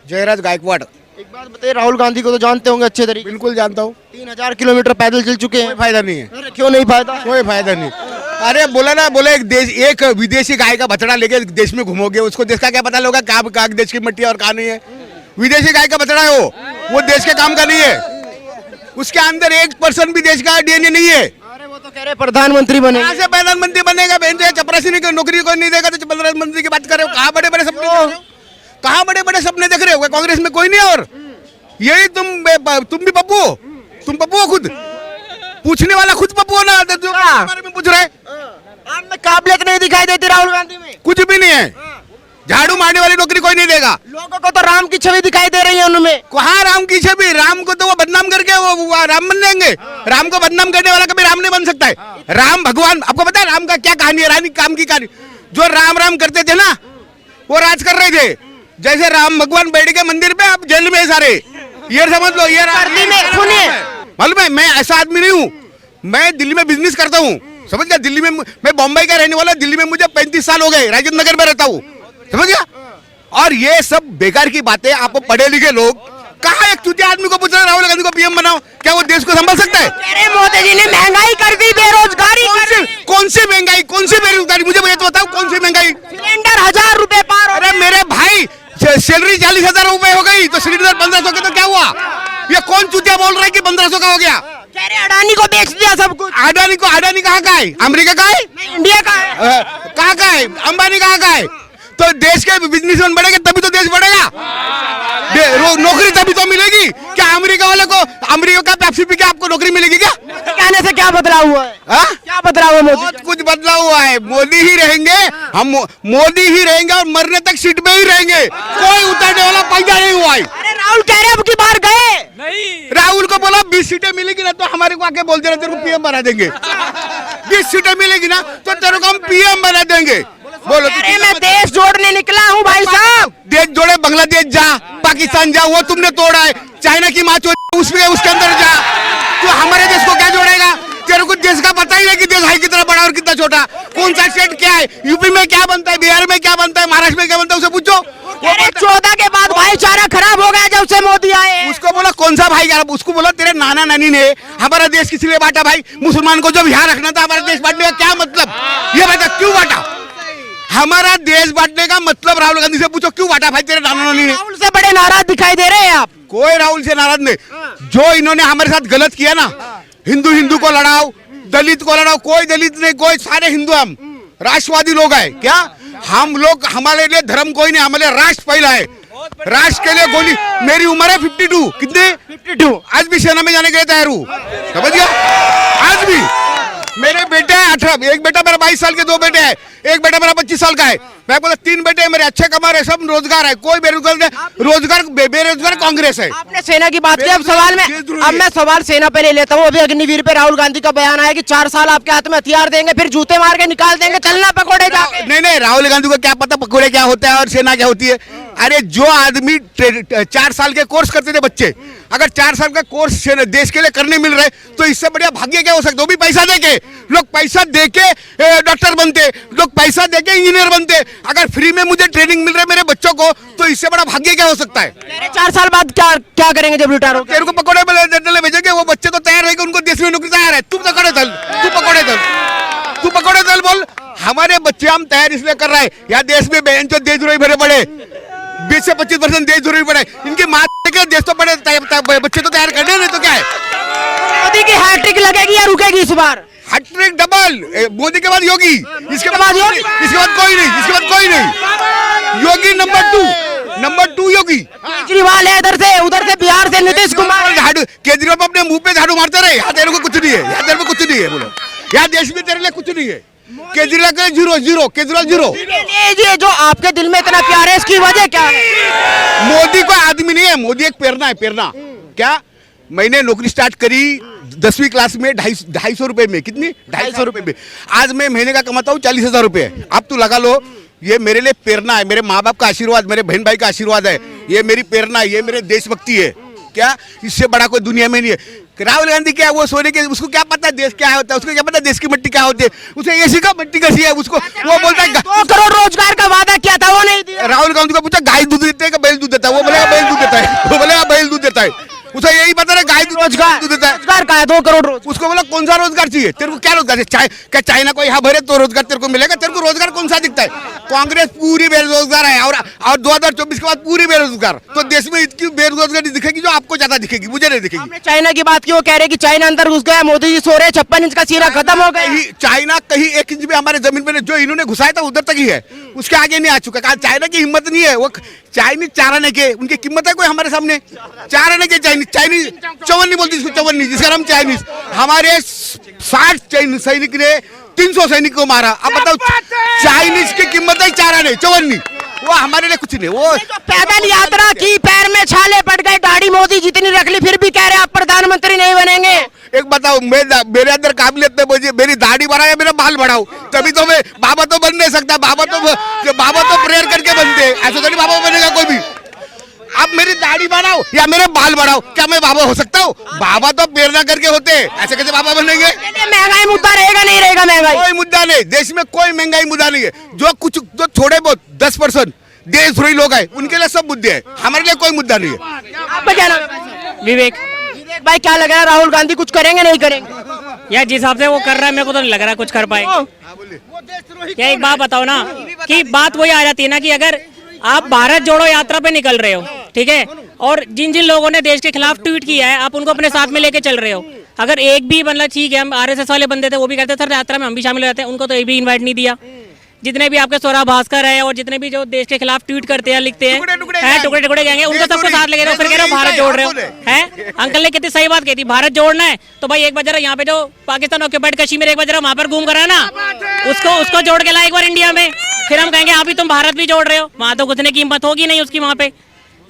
जयराज गायकवाड़। एक बात बताइए, राहुल गांधी को तो जानते होंगे अच्छे तरीके बिल्कुल जानता हूँ। 3000 किलोमीटर पैदल चल चुके कोई हैं। फायदा नहीं है, अरे क्यों नहीं फायदा? कोई फायदा नहीं। अरे बोला ना, बोले एक विदेशी गाय का बछड़ा लेके देश में घूमोगे, उसको देश का क्या पता होगा कहाँ देश की मिट्टी और कहाँ नहीं है। विदेशी गाय का बछड़ा है वो देश के काम का नहीं है। उसके अंदर 1% भी देश का डीएनए नहीं है। अरे वो तो कह रहे प्रधानमंत्री बने। कहाँ से प्रधानमंत्री बनेगा? बहन जो चपरासी ने नौकरी को नहीं देगा तो प्रधानमंत्री की बात कर रहे हो? कहाँ बड़े बड़े सपने देख रहे हो? कहाँ बड़े बड़े सपने देख रहे हो? कांग्रेस में कोई नहीं है। और यही तुम भी पप्पू हो? तुम पप्पू हो खुद? पूछने वाला खुद पप्पू हो ना, तो जो बारे में पूछ रहे हैं। आप में काबिलियत नहीं दिखाई देती राहुल गांधी में। कुछ भी नहीं है। झाड़ू मारने वाली नौकरी कोई नहीं देगा। लोगों को तो राम की छवि दिखाई दे रही है उनमें। कहाँ राम की छवि? राम को तो वो बदनाम करके वो राम बन जाएंगे। राम को बदनाम करने वाला कभी राम नहीं बन सकता है। राम भगवान, आपको पता है राम का क्या कहानी है? रानी काम की कहानी। जो राम राम करते थे ना, वो राज कर रहे थे। जैसे राम भगवान बैठ गए मंदिर पे, अब जेल में सारे। ये समझ लो, ये सुनिए, मालूम है मैं ऐसा आदमी नहीं हूँ। मैं दिल्ली में बिजनेस करता हूँ, समझ गया? दिल्ली में मैं बॉम्बे का रहने वाला, दिल्ली में मुझे 35 साल हो गए, राजेंद्र नगर में रहता हूँ, समझ गया? और ये सब बेकार की बातें। आप पढ़े लिखे लोग कहाँ एक चूतिया आदमी को पूछ रहे राहुल गांधी को पीएम बनाओ? क्या वो देश को संभाल सकता है? अरे मोदी जी ने महंगाई कर दी, बेरोजगारी कर दी। कौन सी महंगाई, कौन सी बेरोजगारी? मुझे ये तो बताओ, कौन सी महंगाई? सिलेंडर 1000 रुपए पार हो अरे मेरे भाई, सैलरी 40,000 रुपए हो गई तो सिलेंडर 1500 के, तो क्या हुआ? ये कौन चूतिया बोल रहा है कि 1500 का हो गया? कह रहे अडानी को बेच दिया सब कुछ। अडानी कहाँ का है? अमेरिका का है? नहीं, इंडिया का है। कहाँ का है? अंबानी कहाँ का है? तो देश के बिजनेसमैन बढ़ेंगे तभी तो देश बढ़ेगा। नौकरी तभी तो मिलेगी। क्या अमेरिका वाले को, अमेरिका का पेप्सी पी के आपको नौकरी मिलेगी क्या? कहने से क्या बदलाव हुआ है? क्या बदलाव हुआ? बहुत कुछ बदलाव हुआ है। मोदी ही रहेंगे, हम मोदी ही रहेंगे और मरने तक सीट पे ही रहेंगे। कोई उतरने वाला पैदा नहीं हुआ है। अरे राहुल कह रहे अब की बार गए नहीं। राहुल को बोला 20 सीटें मिलेगी ना तो हमारे को आके बोल देना तेरे को पीएम बना देंगे। 20 सीटें मिलेगी ना तो तेरे को हम पीएम बना देंगे। बोलो। अरे मैं देश जोड़ने निकला हूँ भाई साहब। देश जोड़े, बांग्लादेश जा, पाकिस्तान जा, वो तुमने तोड़ा है। चाइना की माँ उसके अंदर जा। तो हमारे देश को क्या जोड़ेगा? तेरे को देश का पता ही नहीं कि देश है कितना बड़ा और कितना छोटा। कौन सा स्टेट क्या है? यूपी में क्या बनता है, बिहार में क्या बनता है, महाराष्ट्र में क्या बनता है, उसे पूछो। 14 के बाद भाईचारा खराब हो गया जब से मोदी आए। उसको बोला कौन सा भाई? उसको बोला तेरे नाना नानी ने हमारा देश किस लिए बांटा भाई? मुसलमान को जब यहाँ रखना था, हमारा देश बांटने का क्या मतलब? ये बता क्यों बांटा? हमारा देश बांटने का मतलब राहुल गांधी से पूछो क्यों बांटा भाई तेरे नाना नानी ने? राहुल से बड़े नाराज दिखाई दे रहे हैं आप। कोई राहुल से नाराज नहीं। जो इन्होंने हमारे साथ गलत किया ना, हिंदू को लड़ाओ, दलित को लड़ाओ, कोई दलित नहीं, कोई सारे हिंदू, हम राष्ट्रवादी लोग हैं। क्या हम लोग, हमारे लिए धर्म कोई नहीं, हमारे राष्ट्र पहला है। राष्ट्र के लिए गोली। मेरी उम्र है 52। कितने? 52। आज भी सेना में जाने के लिए तैयार हूँ, समझ गया? आज भी मेरे बेटे हैं 18, एक बेटा मेरा 22 साल के, 2 बेटे हैं, एक बेटा मेरा 25 साल का है। मैं बोला 3 बेटे हैं मेरे, अच्छे कमा रहे, सब रोजगार है, कोई बेरोजगार नहीं। रोजगार बेरोजगार कांग्रेस है। आपने सेना की बात की, अब मैं सवाल सेना पे ले लेता हूँ। अभी अग्निवीर पे राहुल गांधी का बयान आया कि 4 साल आपके हाथ में हथियार देंगे, फिर जूते मार के निकाल देंगे, चलना पकौड़े जाके। नहीं, राहुल गांधी को क्या पता पकौड़े क्या होता है और सेना क्या होती है? अरे जो आदमी 4 साल के कोर्स करते थे बच्चे, अगर 4 साल का कोर्स देश के लिए करने मिल रहा है तो इससे बढ़िया भाग्य क्या हो सकता है? वो भी पैसा देके, लोग पैसा देके डॉक्टर बनते, लोग पैसा देके इंजीनियर बनते। अगर फ्री में मुझे ट्रेनिंग मिल रहा है मेरे बच्चों को, तो इससे बड़ा भाग्य क्या हो सकता है? 4 साल बाद क्या करेंगे जब रिटायर हो? तेरे को पकौड़े भेजेंगे, वो बच्चे तो तैयार रहेंगे, उनको देश में नौकरी तैयार है। तू पकौड़े दल, तू पकौड़े दल बोल। हमारे बच्चे हम तैयार इसलिए कर रहे हैं, यहाँ देश में बहन जो देशद्रोही भरे पड़े, 20 से 25% देशद्रोही पड़े। इनकी माँ के देश तो बड़े बच्चे तो तैयार करने, नहीं तो क्या है? मोदी की हैट्रिक लगेगी या रुकेगी इस बार? Hat trick double. मोदी के बाद योगी, इसके बाद योगी, इसके बाद कोई नहीं, इसके बाद कोई नहीं। योगी नंबर 2 योगी। केजरीवाल है इधर से, उधर से बिहार से नीतीश कुमार। केजरीवाल अपने मुंह पे झाड़ू मारते रहे, यहाँ तेरे को कुछ नहीं है, यहाँ तेरे को कुछ नहीं है। बोलो यहाँ देश में तेरे लिए कुछ नहीं है। केजरीवाल का 0, केजरीवाल 0। ये जो आपके दिल में इतना प्यार है, इसकी वजह क्या है? मोदी को आदमी नहीं है, मोदी एक प्रेरणा है, प्रेरणा। क्या मैंने नौकरी स्टार्ट करी 10वीं क्लास में 250 रुपए में। कितनी? 250 रुपए में। आज मैं महीने का कमाता हूँ 40,000 रुपए। अब तू लगा लो, ये मेरे लिए प्रेरणा है, मेरे माँ बाप का आशीर्वाद, मेरे बहन भाई का आशीर्वाद है, ये मेरी प्रेरणा है, ये मेरे देशभक्ति है। क्या इससे बड़ा कोई दुनिया में नहीं है। राहुल गांधी क्या है, वो सोने के, उसको क्या पता है देश क्या होता है, उसको क्या पता है देश की मिट्टी क्या होती है, उसे एसी का मिट्टी कैसी है उसको, वो बोलता है 2 करोड़ रोजगार का वादा किया था वो नहीं दिया। राहुल गांधी को पूछा गाय दूध देते हैं कि बैल दूध देता है, वो बोलेगा बैल दूध देता है, वो बोलेगा बैल दूध देता है, उसे यही पता है गाय दूध देता है। रोजगार का है 2 करोड़ रोजगार। उसको बोला कौन सा रोजगार चाहिए तेरे को, क्या रोजगार चाहिए, क्या चाइना को यहाँ भरे तो रोजगार तेरे को मिलेगा, तेरे को रोजगार कौन सा दिखता है। कांग्रेस पूरी बेरोजगार है और 2024 के बाद पूरी बेरोजगार, तो देश में इतनी बेरोजगारी दिखेगी जो आपको ज्यादा दिखेगी, मुझे नहीं दिखेगी। आपने चाइना की बात की, वो कह रहे कि चाइना अंदर घुस गया, मोदी जी सो रहे, 56 इंच का सीना खत्म हो गया। चाइना कहीं 1 इंच भी हमारे जमीन पे जो इन्होंने घुसाया था उधर तक ही है, उसके आगे नहीं आ चुका। कहा चाइना की हिम्मत नहीं है, वो चाइनीज चाराने के, उनकी कीमत है कोई हमारे सामने, चाराने के चाइनीज चवन्नी बोलती इसको, चवन्नी जिसका नाम चाइनीज। हमारे 60 सैनिक ने 300 सैनिक को मारा। अब बताओ चाइनीज की कीमत है चाराने, चवन्नी, वो हमारे लिए कुछ नहीं। वो पैदल यात्रा की, पैर में छाले पड़ गए, दाढ़ी मोदी जितनी रख ली, फिर भी कह रहे आप प्रधानमंत्री नहीं बनेंगे। एक बताओ, मेरे अंदर काबिलियत है, मुझे मेरी दाढ़ी बढ़ाओ या मेरा बाल बढ़ाओ, तभी तो मैं बाबा तो बन नहीं सकता। बाबा तो प्रेयर करके बनते हैं, ऐसा तो नहीं बाबा बनेगा कोई भी। आप मेरी दाढ़ी बढ़ाओ या मेरे बाल बढ़ाओ, क्या मैं बाबा हो सकता हूँ? बाबा तो प्रेरणा करके होते हैं, ऐसे कैसे बाबा बनेंगे? महंगाई मुद्दा रहेगा नहीं रहेगा? महंगाई कोई मुद्दा नहीं, देश में कोई महंगाई मुद्दा नहीं है। जो थोड़े बहुत 10% देशद्रोही लोग हैं उनके लिए सब मुद्दे हैं, हमारे लिए कोई मुद्दा नहीं है। आपका क्या नाम है? विवेक। विवेक भाई, क्या लग रहा है राहुल गांधी कुछ करेंगे नहीं करेंगे? यार जिस हिसाब से वो कर रहा है मेरे को तो नहीं लग रहा कुछ कर पाए। क्या एक बात बताओ ना, कि बात वही आ जाती है ना कि अगर आप भारत जोड़ो यात्रा पे निकल रहे हो, ठीक है, और जिन जिन लोगों ने देश के खिलाफ ट्वीट किया है आप उनको अपने साथ में लेके चल रहे हो, अगर एक भी मतलब ठीक है, हम आरएसएस वाले बंदे थे वो भी कहते सर यात्रा में हम भी शामिल हो जाते हैं, उनको तो एक भी इनवाइट नहीं दिया। जितने भी आपके सोरा भास्कर है और जितने भी जो देश के खिलाफ ट्वीट करते हैं लिखते हैं, टुकड़े टुकड़े गएंगे, उनको सबको साथ लेके रहो, फिर कह रहे हो भारत जोड़ रहे हो हैं। अंकल ने कितनी सही बात कही थी, भारत जोड़ना है तो भाई एक बार जरा यहाँ पे जो पाकिस्तान ऑक्यूपाइड कश्मीर एक बार जरा वहां पर घूम कर है ना, उसको जोड़ के लाए एक बार इंडिया में, फिर हम कहेंगे आप भी तुम भारत भी जोड़ रहे हो। वहां तो घुसने की हिम्मत होगी नहीं उसकी वहां पे,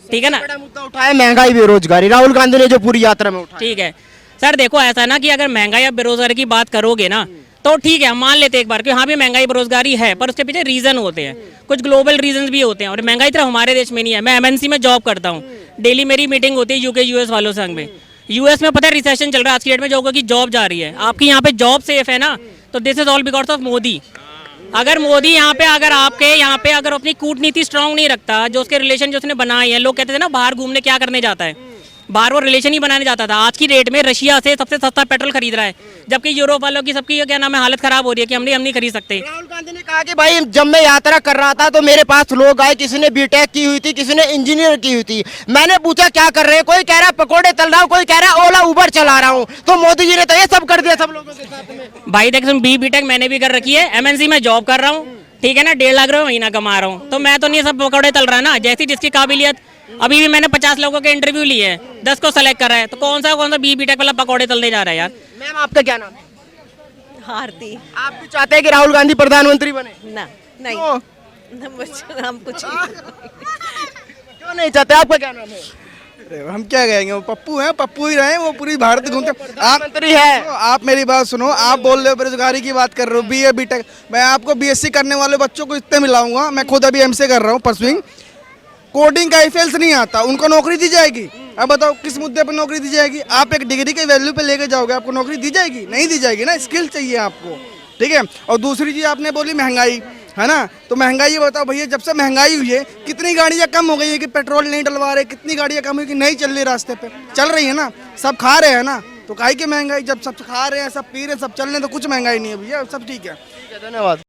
ठीक है ना। मुद्दा उठाया महंगाई बेरोजगारी, राहुल गांधी ने जो पूरी यात्रा में उठाया। ठीक है सर, देखो ऐसा ना कि अगर महंगाई या बेरोजगारी की बात करोगे ना तो ठीक है, हम मान लेते हैं एक बार कि हाँ भी महंगाई बेरोजगारी है, पर उसके पीछे रीजन होते हैं, कुछ ग्लोबल रीजन भी होते हैं, और महंगाई सिर्फ हमारे देश में नहीं है। मैं एमएनसी में जॉब करता हूँ, डेली मेरी मीटिंग होती है यूके यूएस वालों संग में। यूएस में पता है रिसेशन चल रहा है आज की डेट में, जो की जॉब जा रही है, आपकी यहाँ पे जॉब सेफ है ना, तो this is all because of Modi. अगर मोदी यहाँ पे अगर आपके यहाँ पे अगर अपनी कूटनीति स्ट्रांग नहीं रखता, जो उसके रिलेशन जो उसने बनाए हैं, लोग कहते थे ना बाहर घूमने क्या करने जाता है, बाहर वो रिलेशन ही बनाने जाता था। आज की डेट में रशिया से सबसे सस्ता पेट्रोल खरीद रहा है, जबकि यूरोप वालों की सबकी क्या नाम है हालत खराब हो रही है कि हम नहीं खरीद सकते। राहुल गांधी ने कहा कि भाई जब मैं यात्रा कर रहा था तो मेरे पास लोग आए, किसी ने बीटेक की हुई थी, किसी ने इंजीनियर की हुई थी, मैंने पूछा क्या कर रहे हैं, कोई कह रहा है पकोड़े तल रहा हूँ, कोई कह रहा है ओला उबर चला रहा हूँ, तो मोदी जी ने तो ये सब कर दिया सब लोगों के साथ में। भाई देख बीटेक मैंने भी कर रखी है, एमएनसी में जॉब कर रहा हूँ, ठीक है ना, 1.5 लाख रुपए महीना कमा रहा हूँ, तो मैं तो नहीं सब पकौड़े तल रहा ना, जैसी जिसकी काबिलियत। अभी भी मैंने 50 लोगों के इंटरव्यू लिए हैं, 10 को सेलेक्ट करा है, तो कौन सा बीटेक वाला पकौड़े तलने जा रहा है यार। मैम आपका क्या नाम है? भारती। आप भी चाहते हैं कि राहुल गांधी प्रधानमंत्री बने? ना नहीं, हम कुछ क्यों नहीं चाहते? आपका क्या नाम है? हम क्या कहेंगे, वो पप्पू हैं, पप्पू ही रहे, वो पूरी भारत घूमते। आप प्रधानमंत्री है। आप मेरी बात सुनो, आप बोल रहे हो बेरोजगारी की बात कर रहे हो, बीए बीटेक, मैं आपको बीएससी करने वाले बच्चों को इतने मिलाऊंगा, मैं खुद अभी एमसीए कर रहा हूँ परसुइंग, कोडिंग का आईफेल्स नहीं आता, उनको नौकरी दी जाएगी। अब बताओ किस मुद्दे पर नौकरी दी जाएगी? आप एक डिग्री के वैल्यू पे लेके जाओगे, आपको नौकरी दी जाएगी? नहीं दी जाएगी ना, स्किल चाहिए आपको, ठीक है। और दूसरी चीज आपने बोली महंगाई, है ना, तो महंगाई ये बताओ भैया, जब से महंगाई हुई है कितनी गाड़ियाँ कम हो गई है कि पेट्रोल नहीं डलवा रहे, कितनी गाड़ियाँ कम हुई कि नहीं चल रही रास्ते पे, चल रही है ना, सब खा रहे हैं ना, तो काहे की महंगाई? जब सब खा रहे हैं, सब पी रहे हैं, सब चल रहे हैं, तो कुछ महंगाई नहीं है भैया, सब ठीक है। धन्यवाद।